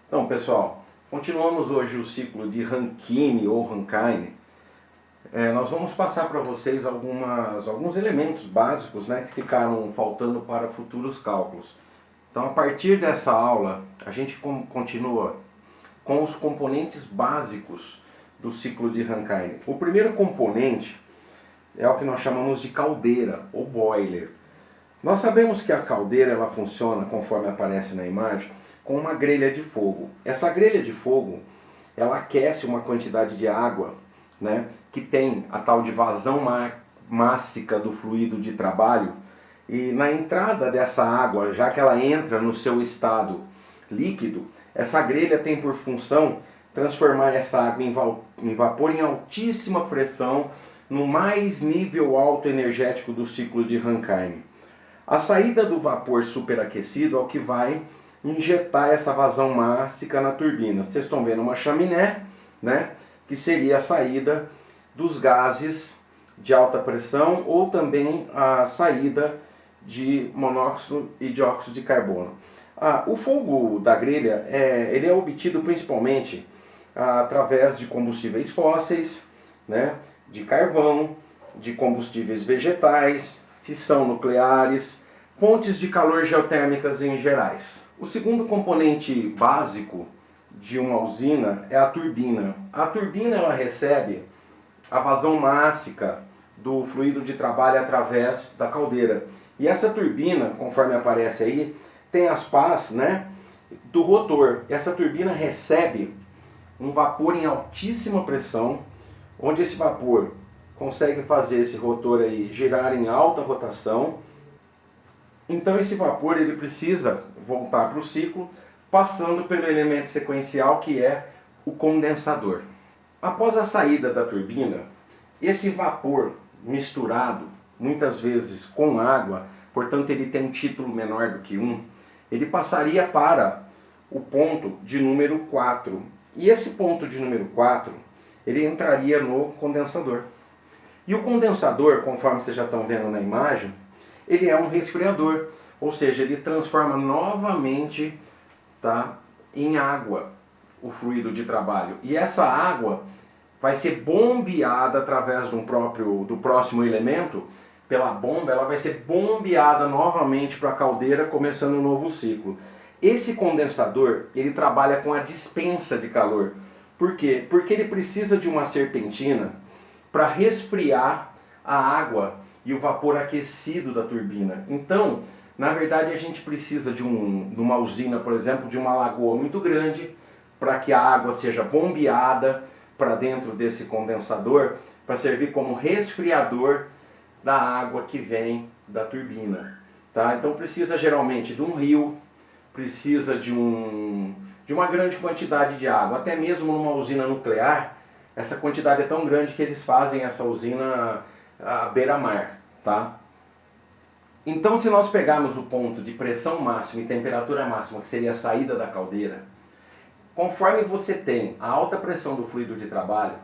Então, pessoal, continuamos hoje o ciclo de Rankine ou Rankine. Nós vamos passar para vocês alguns elementos básicos, né, que ficaram faltando para futuros cálculos. Então, a partir dessa aula, a gente continua com os componentes básicos do ciclo de Rankine. O primeiro componente é o que nós chamamos de caldeira ou boiler. Nós sabemos que a caldeira ela funciona, conforme aparece na imagem, com uma grelha de fogo. Essa grelha de fogo, ela aquece uma quantidade de água, né, que tem a tal de vazão mássica do fluido de trabalho, e na entrada dessa água, já que ela entra no seu estado líquido, essa grelha tem por função transformar essa água em vapor em altíssima pressão, no mais nível alto energético do ciclo de Rankine. A saída do vapor superaquecido é o que vai injetar essa vazão mássica na turbina. Vocês estão vendo uma chaminé, né, que seria a saída dos gases de alta pressão ou também a saída de monóxido e dióxido de carbono. O fogo da grelha ele é obtido principalmente através de combustíveis fósseis, né, de carvão, de combustíveis vegetais, fissão nucleares, fontes de calor geotérmicas em gerais. O segundo componente básico de uma usina é a turbina. A turbina ela recebe a vazão mássica do fluido de trabalho através da caldeira. E essa turbina, conforme aparece aí, tem as pás, né, do rotor. Essa turbina recebe um vapor em altíssima pressão, onde esse vapor consegue fazer esse rotor aí girar em alta rotação. Então esse vapor ele precisa voltar para o ciclo, passando pelo elemento sequencial que é o condensador. Após a saída da turbina, esse vapor misturado, muitas vezes com água, portanto ele tem um título menor do que 1, ele passaria para o ponto de número 4. E esse ponto de número 4, ele entraria no condensador. E o condensador, conforme vocês já estão vendo na imagem, ele é um resfriador, ou seja, ele transforma novamente, tá, em água o fluido de trabalho. E essa água vai ser bombeada através do próximo elemento, pela bomba, ela vai ser bombeada novamente para a caldeira, começando um novo ciclo. Esse condensador, ele trabalha com a dispensa de calor. Por quê? Porque ele precisa de uma serpentina para resfriar a água e o vapor aquecido da turbina. Então, na verdade, a gente precisa de uma usina, por exemplo, de uma lagoa muito grande, para que a água seja bombeada para dentro desse condensador, para servir como resfriador da água que vem da turbina. Tá? Então precisa geralmente de um rio, precisa de uma grande quantidade de água. Até mesmo numa usina nuclear, essa quantidade é tão grande que eles fazem essa usina à beira-mar. Tá? Então, se nós pegarmos o ponto de pressão máxima e temperatura máxima, que seria a saída da caldeira, conforme você tem a alta pressão do fluido de trabalho,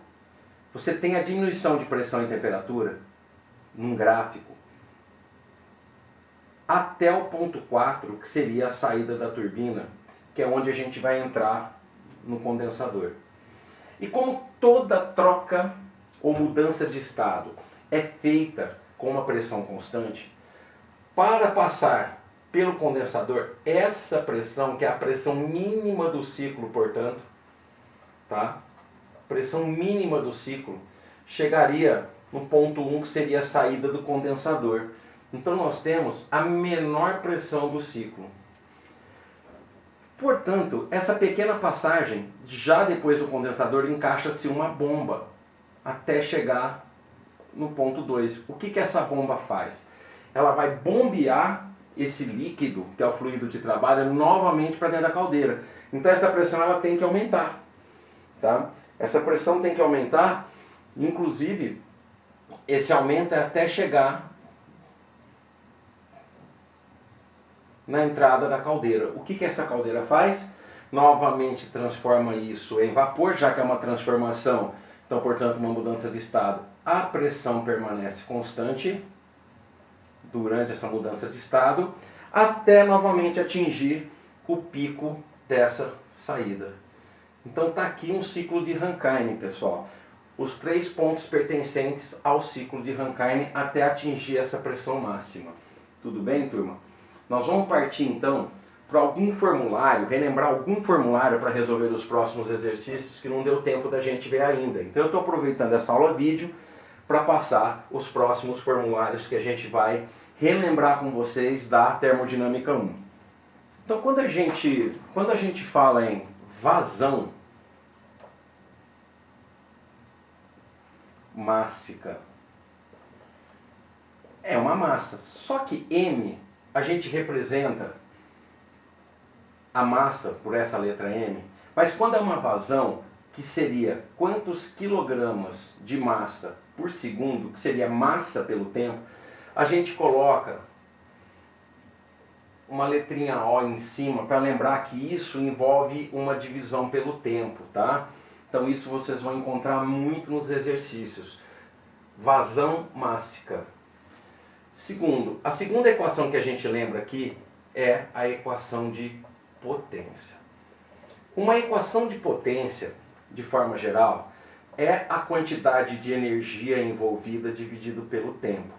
você tem a diminuição de pressão e temperatura num gráfico, até o ponto 4, que seria a saída da turbina, que é onde a gente vai entrar no condensador. E como toda troca ou mudança de estado é feita com uma pressão constante, para passar pelo condensador, essa pressão, que é a pressão mínima do ciclo, portanto, tá? Pressão mínima do ciclo, chegaria no ponto 1, que seria a saída do condensador. Então nós temos a menor pressão do ciclo. Portanto, essa pequena passagem, já depois do condensador, encaixa-se uma bomba até chegar no ponto 2. O que essa bomba faz? Ela vai bombear esse líquido, que é o fluido de trabalho, novamente para dentro da caldeira. Então essa pressão ela tem que aumentar. Tá? Essa pressão tem que aumentar, inclusive esse aumento é até chegar na entrada da caldeira. O que essa caldeira faz? Novamente transforma isso em vapor, já que é uma transformação, então portanto uma mudança de estado. A pressão permanece constante durante essa mudança de estado, até novamente atingir o pico dessa saída. Então está aqui um ciclo de Rankine, pessoal. Os 3 pontos pertencentes ao ciclo de Rankine até atingir essa pressão máxima. Tudo bem, turma? Nós vamos partir então para algum formulário, relembrar algum formulário para resolver os próximos exercícios que não deu tempo da gente ver ainda. Então eu estou aproveitando essa aula vídeo para passar os próximos formulários que a gente vai relembrar com vocês da termodinâmica 1. Então quando a gente fala em vazão mássica, é uma massa, só que M a gente representa a massa por essa letra M, mas quando é uma vazão, que seria quantos quilogramas de massa por segundo, que seria massa pelo tempo, a gente coloca uma letrinha O em cima para lembrar que isso envolve uma divisão pelo tempo, tá? Então isso vocês vão encontrar muito nos exercícios. Vazão mássica. Segundo, a segunda equação que a gente lembra aqui é a equação de potência. Uma equação de potência, de forma geral, é a quantidade de energia envolvida dividido pelo tempo.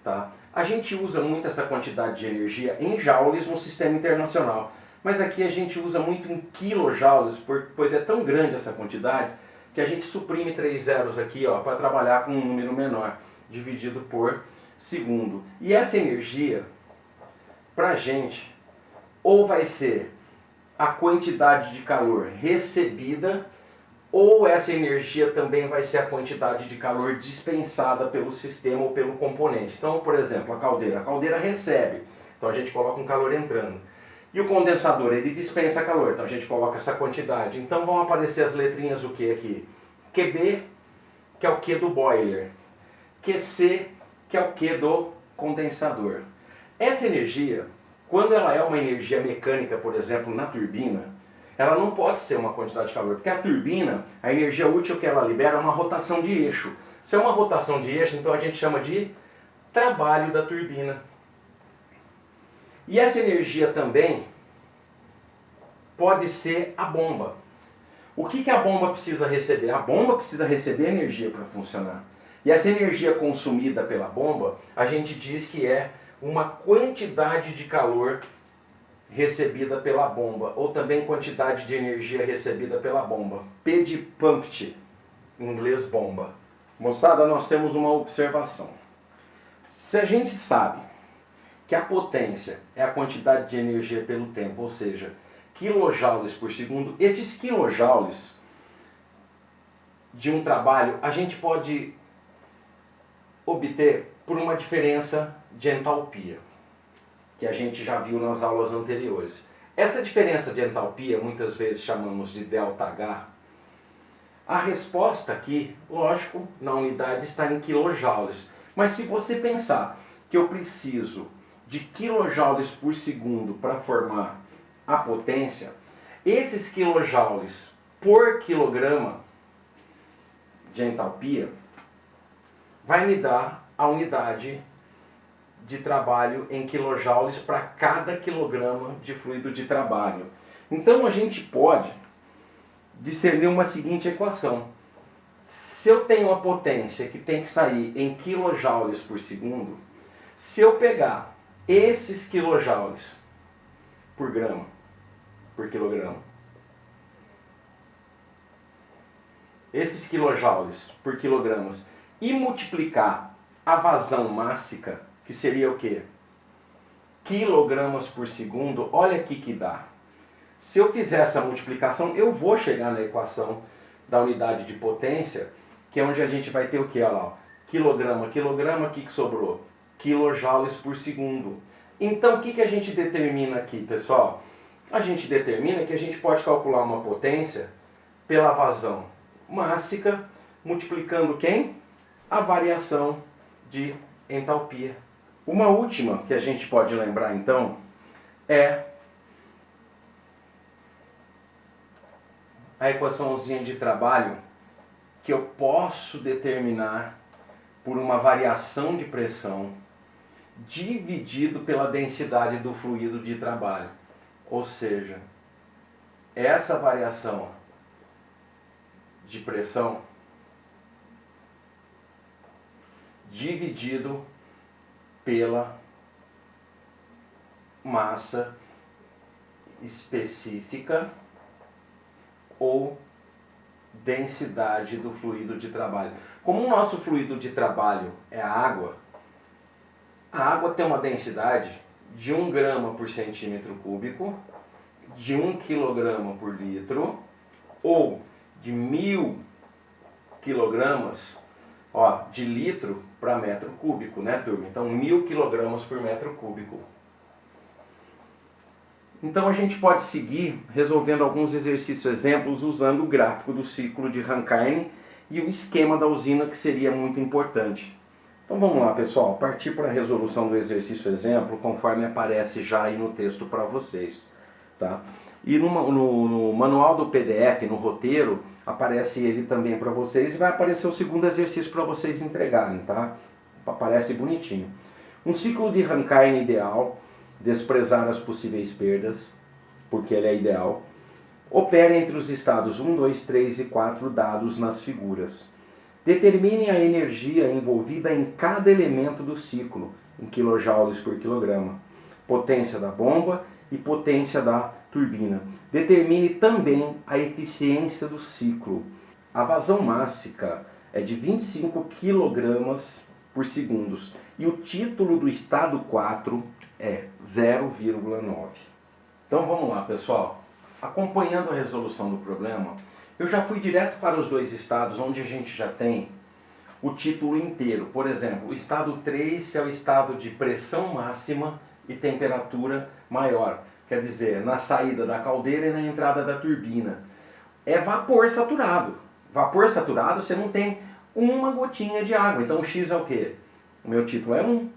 Tá? A gente usa muito essa quantidade de energia em joules no sistema internacional, mas aqui a gente usa muito em quilojoules, pois é tão grande essa quantidade que a gente suprime 3 zeros aqui para trabalhar com um número menor, dividido por segundo. E essa energia, para a gente, ou vai ser a quantidade de calor recebida, ou essa energia também vai ser a quantidade de calor dispensada pelo sistema ou pelo componente. Então, por exemplo, a caldeira recebe, então a gente coloca um calor entrando. E o condensador, ele dispensa calor, então a gente coloca essa quantidade. Então vão aparecer as letrinhas o que aqui? QB, que é o Q do boiler. QC, que é o Q do condensador. Essa energia, quando ela é uma energia mecânica, por exemplo, na turbina, ela não pode ser uma quantidade de calor, porque a turbina, a energia útil que ela libera é uma rotação de eixo. Se é uma rotação de eixo, então a gente chama de trabalho da turbina. E essa energia também pode ser a bomba. O que a bomba precisa receber? A bomba precisa receber energia para funcionar. E essa energia consumida pela bomba, a gente diz que é uma quantidade de calor recebida pela bomba, ou também quantidade de energia recebida pela bomba. P de pumped, em inglês bomba. Moçada, nós temos uma observação. Se a gente sabe que a potência é a quantidade de energia pelo tempo, ou seja, quilojoules por segundo, esses quilojoules de um trabalho a gente pode obter por uma diferença de entalpia, que a gente já viu nas aulas anteriores. Essa diferença de entalpia, muitas vezes chamamos de ΔH. A resposta aqui, lógico, na unidade está em quilojoules. Mas se você pensar que eu preciso de quilojoules por segundo para formar a potência, esses quilojoules por quilograma de entalpia vai me dar a unidade de trabalho em quilojoules para cada quilograma de fluido de trabalho. Então a gente pode discernir uma seguinte equação. Se eu tenho uma potência que tem que sair em quilojoules por segundo, se eu pegar esses quilojoules por grama, por quilograma, esses quilojoules por quilogramas, e multiplicar a vazão mássica, que seria o quê? Quilogramas por segundo, olha aqui que dá. Se eu fizer essa multiplicação, eu vou chegar na equação da unidade de potência, que é onde a gente vai ter o quê? Olha lá, quilograma, o que sobrou? Quilojoules por segundo. Então, o que a gente determina aqui, pessoal? A gente determina que a gente pode calcular uma potência pela vazão mássica, multiplicando quem? A variação de entalpia. Uma última que a gente pode lembrar, então, é a equaçãozinha de trabalho que eu posso determinar por uma variação de pressão dividido pela densidade do fluido de trabalho. Ou seja, essa variação de pressão dividido pela massa específica ou densidade do fluido de trabalho. Como o nosso fluido de trabalho é a água tem uma densidade de 1 grama por centímetro cúbico, de 1 quilograma por litro, ou de 1000 quilogramas de litro para metro cúbico, né, turma? Então, 1000 quilogramas por metro cúbico. Então, a gente pode seguir resolvendo alguns exercícios exemplos usando o gráfico do ciclo de Rankine e o esquema da usina, que seria muito importante. Então, vamos lá, pessoal, partir para a resolução do exercício exemplo, conforme aparece já aí no texto para vocês, tá? E no manual do PDF, no roteiro, aparece ele também para vocês e vai aparecer o segundo exercício para vocês entregarem, tá? Aparece bonitinho. Um ciclo de Rankine ideal, desprezar as possíveis perdas, porque ele é ideal, opera entre os estados 1, 2, 3 e 4 dados nas figuras. Determine a energia envolvida em cada elemento do ciclo, em quilojoules por quilograma, potência da bomba e potência da turbina. Determine também a eficiência do ciclo. A vazão mássica é de 25 kg por segundos e o título do estado 4 é 0,9. Então vamos lá, pessoal. Acompanhando a resolução do problema, eu já fui direto para os dois estados onde a gente já tem o título inteiro. Por exemplo, o estado 3, que é o estado de pressão máxima e temperatura maior. Quer dizer, na saída da caldeira e na entrada da turbina. É vapor saturado. Vapor saturado, você não tem uma gotinha de água. Então o X é o quê? O meu título é 1.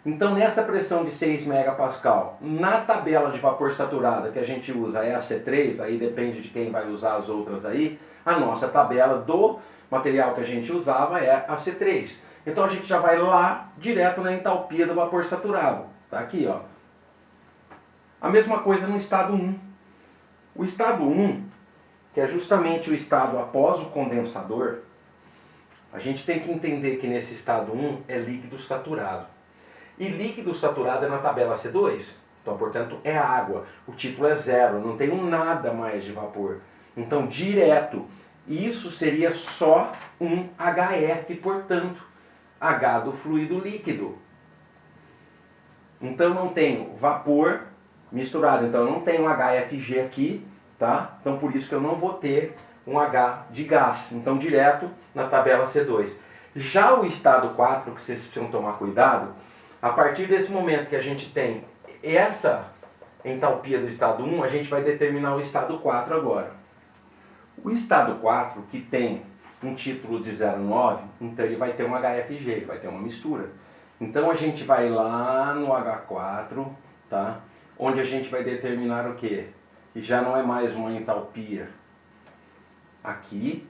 Então nessa pressão de 6 megapascal, na tabela de vapor saturada que a gente usa é a C3, aí depende de quem vai usar as outras aí, a nossa tabela do material que a gente usava é a C3. Então a gente já vai lá direto na entalpia do vapor saturado. Tá aqui, ó. A mesma coisa no estado 1. O estado 1, que é justamente o estado após o condensador, a gente tem que entender que nesse estado 1 é líquido saturado. E líquido saturado é na tabela C2. Então, portanto, é água. O título é 0, não tem nada mais de vapor. Então, direto, isso seria só um HF, portanto, H do fluido líquido. Então, não tenho vapor misturado. Então, eu não tenho HFG aqui, tá? Então, por isso que eu não vou ter um H de gás. Então, direto na tabela C2. Já o estado 4, que vocês precisam tomar cuidado, a partir desse momento que a gente tem essa entalpia do estado 1, a gente vai determinar o estado 4 agora. O estado 4, que tem um título de 0,9, então ele vai ter um HFG, ele vai ter uma mistura. Então a gente vai lá no H4, tá? Onde a gente vai determinar o quê? Que já não é mais uma entalpia aqui,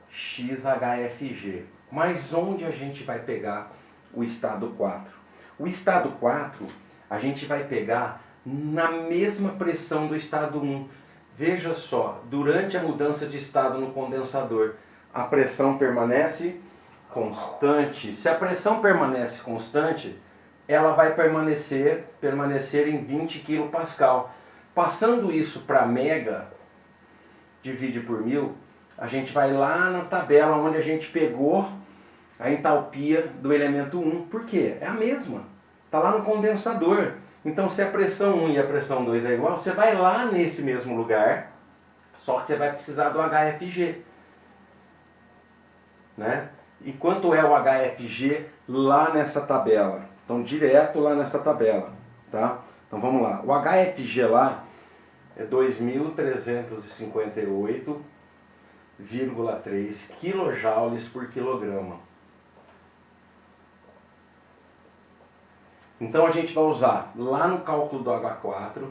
XHFG. Mas onde a gente vai pegar o estado 4? O estado 4 a gente vai pegar na mesma pressão do estado 1. Veja só, durante a mudança de estado no condensador, a pressão permanece constante. Se a pressão permanece constante, ela vai permanecer em 20 kPa. Passando isso para mega, divide por 1000, a gente vai lá na tabela onde a gente pegou a entalpia do elemento 1. Por quê? É a mesma. Está lá no condensador. Então, se a pressão 1 e a pressão 2 é igual, você vai lá nesse mesmo lugar, só que você vai precisar do HFG. Né? E quanto é o HFG lá nessa tabela? Então, direto lá nessa tabela. Tá? Então, vamos lá. O HFG lá é 2.358,3 kJ por quilograma. Então a gente vai usar lá no cálculo do H4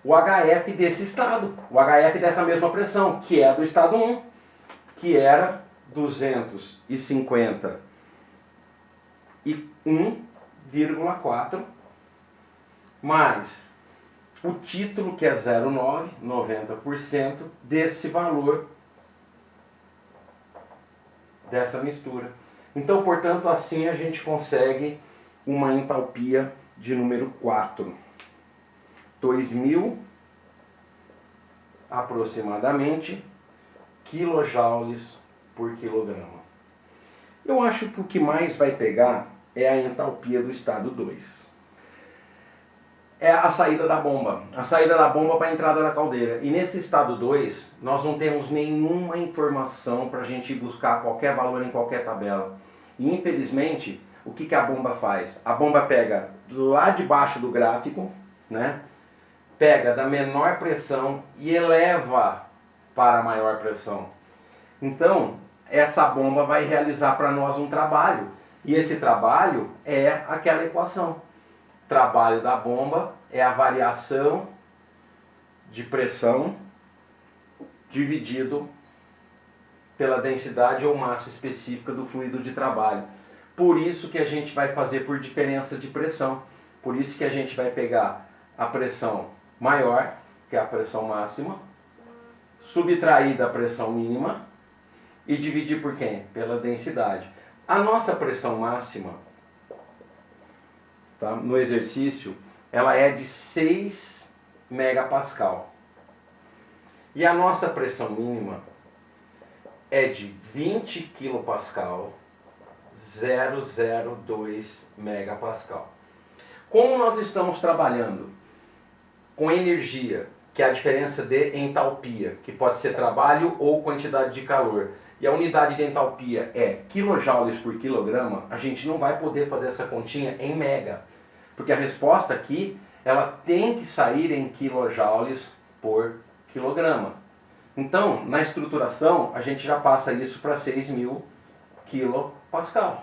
o HF desse estado, o HF dessa mesma pressão, que é do estado 1, que era 251,4 mais o título, que é 0,9, 90% desse valor dessa mistura. Então, portanto, assim a gente consegue uma entalpia de número 4. 2.000 aproximadamente quilojoules por quilograma. Eu acho que o que mais vai pegar é a entalpia do estado 2. É a saída da bomba. A saída da bomba para a entrada da caldeira. E nesse estado 2, nós não temos nenhuma informação para a gente buscar qualquer valor em qualquer tabela. E infelizmente, o que a bomba faz? A bomba pega lá debaixo do gráfico, né? Pega da menor pressão e eleva para a maior pressão. Então, essa bomba vai realizar para nós um trabalho. E esse trabalho é aquela equação. Trabalho da bomba é a variação de pressão dividido pela densidade ou massa específica do fluido de trabalho. Por isso que a gente vai fazer por diferença de pressão. Por isso que a gente vai pegar a pressão maior, que é a pressão máxima, subtrair da pressão mínima e dividir por quem? Pela densidade. A nossa pressão máxima, tá, no exercício, ela é de 6 megapascal. E a nossa pressão mínima é de 20 kilopascal, 002 megapascal. Como nós estamos trabalhando com energia, que é a diferença de entalpia, que pode ser trabalho ou quantidade de calor, e a unidade de entalpia é quilojoules por quilograma, a gente não vai poder fazer essa continha em mega, porque a resposta aqui, ela tem que sair em quilojoules por quilograma. Então, na estruturação, a gente já passa isso para 6.000 kilopascal.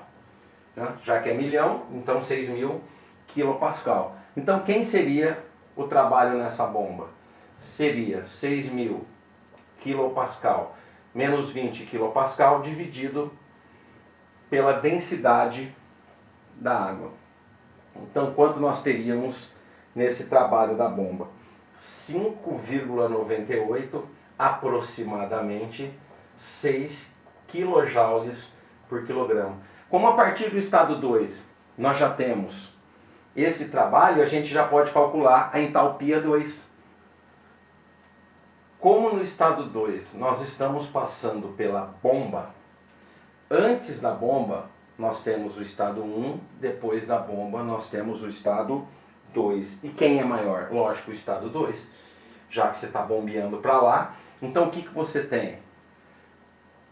Já que é milhão, então 6.000 kilopascal. Então, quem seria o trabalho nessa bomba? Seria 6.000 kilopascal menos 20 kilopascal dividido pela densidade da água. Então, quanto nós teríamos nesse trabalho da bomba? 5,98 aproximadamente 6 quilojoules por quilograma. Como a partir do estado 2 nós já temos esse trabalho, a gente já pode calcular a entalpia 2. Como no estado 2 nós estamos passando pela bomba, antes da bomba nós temos o estado 1, depois da bomba nós temos o estado 2. E quem é maior? Lógico, o estado 2, já que você está bombeando para lá. Então o que você tem?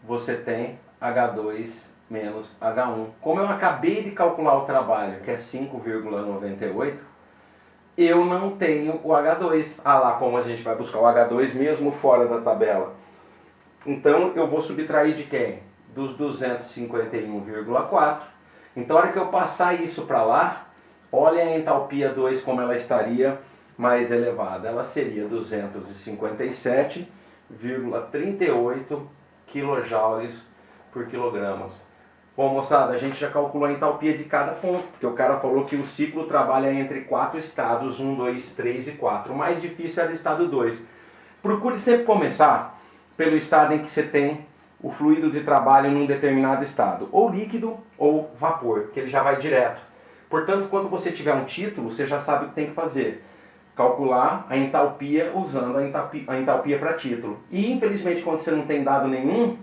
Você tem H2 menos H1. Como eu acabei de calcular o trabalho, que é 5,98, eu não tenho o H2. Ah lá, como a gente vai buscar o H2 mesmo fora da tabela. Então eu vou subtrair de quem? Dos 251,4. Então a hora que eu passar isso para lá, olha a entalpia 2 como ela estaria mais elevada. Ela seria 257,38 quilojoules por quilograma. Bom, moçada, a gente já calculou a entalpia de cada ponto, porque o cara falou que o ciclo trabalha entre 4 estados, 1, 2, 3 e 4. O mais difícil era o estado 2. Procure sempre começar pelo estado em que você tem o fluido de trabalho num determinado estado, ou líquido ou vapor, que ele já vai direto. Portanto, quando você tiver um título, você já sabe o que tem que fazer. Calcular a entalpia usando a entalpia para título. E, infelizmente, quando você não tem dado nenhum,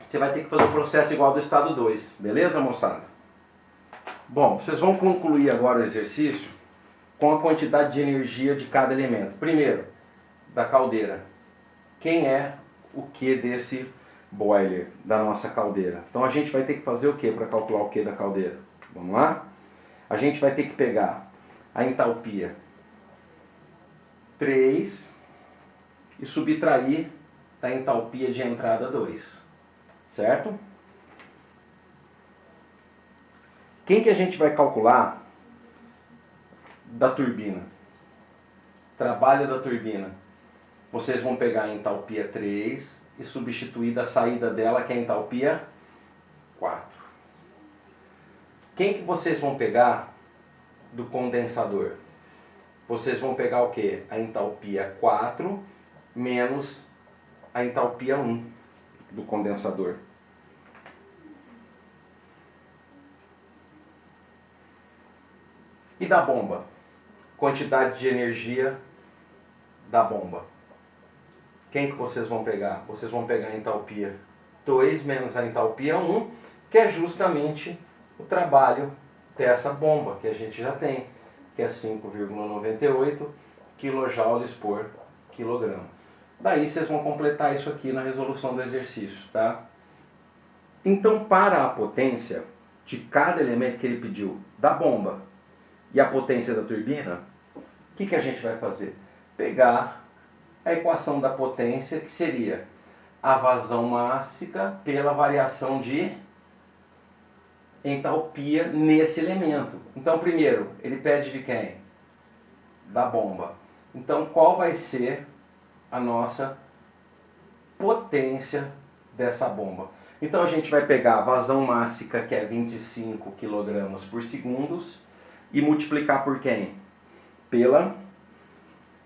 você vai ter que fazer o processo igual do estado 2. Beleza, moçada? Bom, vocês vão concluir agora o exercício com a quantidade de energia de cada elemento. Primeiro, da caldeira. Quem é o que desse boiler da nossa caldeira? Então a gente vai ter que fazer o que para calcular o que da caldeira? Vamos lá? A gente vai ter que pegar a entalpia 3 e subtrair da entalpia de entrada 2. Certo? Quem que a gente vai calcular da turbina? Trabalho da turbina. Vocês vão pegar a entalpia 3 e substituir da saída dela, que é a entalpia 4. Quem que vocês vão pegar do condensador? vocês vão pegar o quê? A entalpia 4 menos a entalpia 1 do condensador. E da bomba? Quantidade de energia da bomba. Quem que vocês vão pegar? Vocês vão pegar a entalpia 2 menos a entalpia 1, que é justamente o trabalho dessa bomba, que a gente já tem, que é 5,98 kJ por quilograma. Daí vocês vão completar isso aqui na resolução do exercício, tá? Então, para a potência de cada elemento que ele pediu da bomba e a potência da turbina, o que a gente vai fazer? Pegar a equação da potência, que seria a vazão mássica pela variação de entalpia nesse elemento. Então, primeiro, ele pede de quem? Da bomba. Então, qual vai ser a nossa potência dessa bomba? Então, a gente vai pegar a vazão mássica, que é 25 kg por segundo, e multiplicar por quem? Pela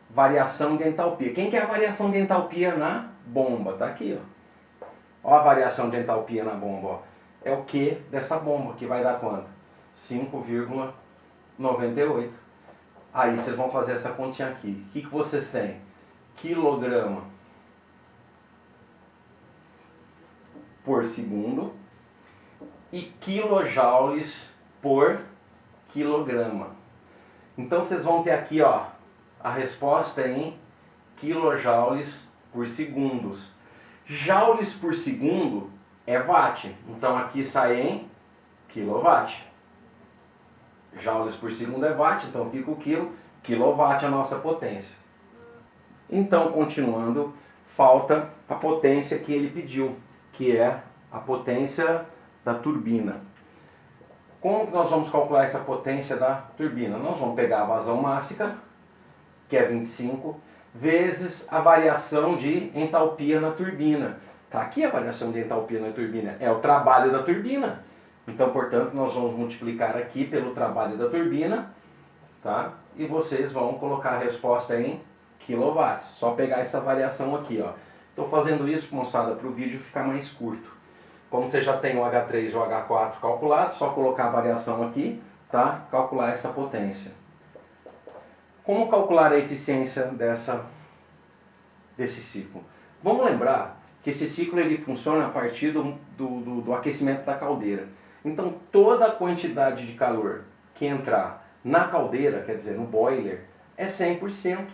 variação de entalpia. Quem que é a variação de entalpia na bomba? Tá aqui, ó. Ó a variação de entalpia na bomba, ó. É o Q dessa bomba, que vai dar quanto? 5,98. Aí vocês vão fazer essa continha aqui. O que vocês têm? Quilograma por segundo e quilojoules por quilograma. Então vocês vão ter aqui, ó, a resposta em quilojoules por segundos. Joules por segundo é watt. Então aqui sai em quilowatt. Joules por segundo é watt, então fica o quilo. Quilowatt é a nossa potência. Então, continuando, falta a potência que ele pediu, que é a potência da turbina. Como que nós vamos calcular essa potência da turbina? Nós vamos pegar a vazão mássica, que é 25, vezes a variação de entalpia na turbina. Está aqui a variação de entalpia na turbina, é o trabalho da turbina. Então, portanto, nós vamos multiplicar aqui pelo trabalho da turbina, tá? E vocês vão colocar a resposta em quilowatts. Só pegar essa variação aqui, ó. Estou fazendo isso, moçada, para o vídeo ficar mais curto. Como você já tem o H3 e o H4 calculados, só colocar a variação aqui, tá? Calcular essa potência. Como calcular a eficiência desse ciclo? Vamos lembrar que esse ciclo ele funciona a partir do aquecimento da caldeira. Então, toda a quantidade de calor que entrar na caldeira, quer dizer, no boiler, é 100%.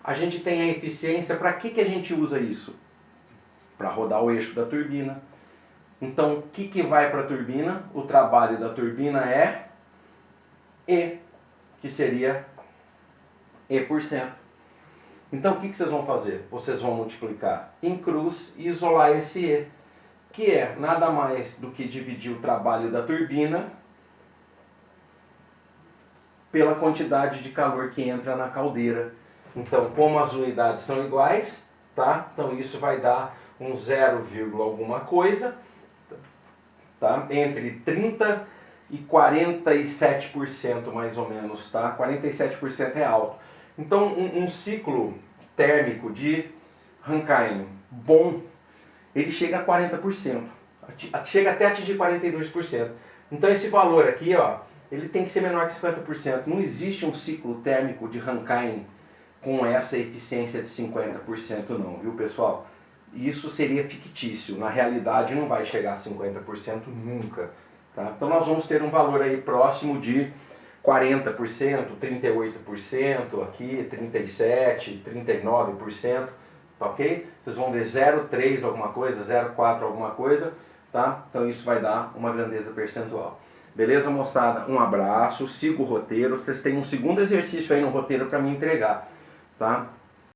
A gente tem a eficiência, para que a gente usa isso? Para rodar o eixo da turbina. Então, o que vai para a turbina? O trabalho da turbina é E, que seria E%. Então, o que vocês vão fazer? Vocês vão multiplicar em cruz e isolar esse E, que é nada mais do que dividir o trabalho da turbina pela quantidade de calor que entra na caldeira. Então, como as unidades são iguais, tá? Então, isso vai dar um 0, alguma coisa, tá? Entre 30% e 47% mais ou menos, tá? 47% é alto. Então, um ciclo térmico de Rankine bom, ele chega a 40%, chega até a atingir 42%. Então, esse valor aqui, ó, ele tem que ser menor que 50%. Não existe um ciclo térmico de Rankine com essa eficiência de 50% não, viu, pessoal? Isso seria fictício. Na realidade, não vai chegar a 50% nunca. Tá? Então, nós vamos ter um valor aí próximo de 40%, 38%, aqui 37%, 39%, tá ok? Vocês vão ver 0,3 alguma coisa, 0,4 alguma coisa, tá? Então isso vai dar uma grandeza percentual. Beleza, moçada? Um abraço, siga o roteiro. Vocês têm um segundo exercício aí no roteiro para me entregar, tá?